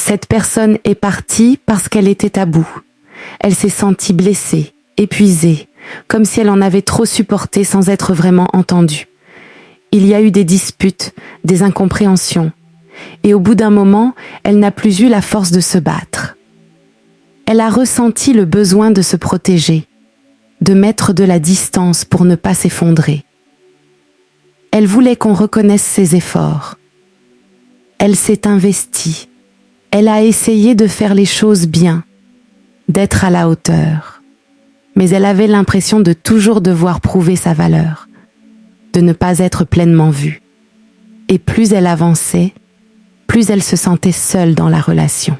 Cette personne est partie parce qu'elle était à bout. Elle s'est sentie blessée, épuisée, comme si elle en avait trop supporté sans être vraiment entendue. Il y a eu des disputes, des incompréhensions, et au bout d'un moment, elle n'a plus eu la force de se battre. Elle a ressenti le besoin de se protéger, de mettre de la distance pour ne pas s'effondrer. Elle voulait qu'on reconnaisse ses efforts. Elle s'est investie. Elle a essayé de faire les choses bien, d'être à la hauteur. Mais elle avait l'impression de toujours devoir prouver sa valeur, de ne pas être pleinement vue. Et plus elle avançait, plus elle se sentait seule dans la relation.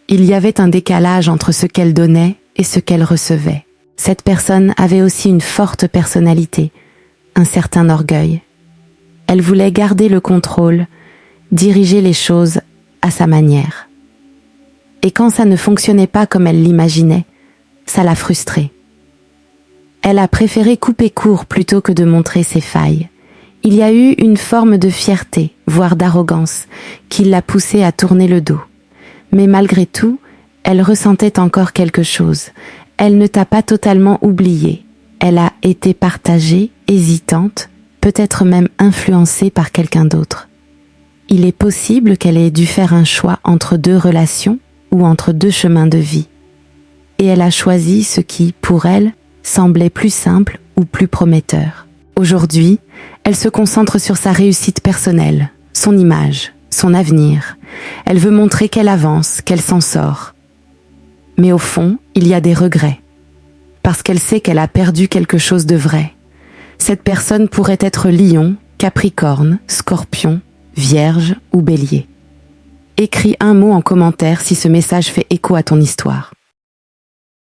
Il y avait un décalage entre ce qu'elle donnait et ce qu'elle recevait. Cette personne avait aussi une forte personnalité, un certain orgueil. Elle voulait garder le contrôle, diriger les choses à sa manière. Et quand ça ne fonctionnait pas comme elle l'imaginait, ça l'a frustrée. Elle a préféré couper court plutôt que de montrer ses failles. Il y a eu une forme de fierté, voire d'arrogance, qui l'a poussée à tourner le dos. Mais malgré tout, elle ressentait encore quelque chose. Elle ne t'a pas totalement oublié. Elle a été partagée, hésitante, peut-être même influencée par quelqu'un d'autre. Il est possible qu'elle ait dû faire un choix entre deux relations ou entre deux chemins de vie. Et elle a choisi ce qui, pour elle, semblait plus simple ou plus prometteur. Aujourd'hui, elle se concentre sur sa réussite personnelle, son image, son avenir. Elle veut montrer qu'elle avance, qu'elle s'en sort. Mais au fond, il y a des regrets. Parce qu'elle sait qu'elle a perdu quelque chose de vrai. Cette personne pourrait être Lion, Capricorne, Scorpion, Vierge ou Bélier. Écris un mot en commentaire si ce message fait écho à ton histoire.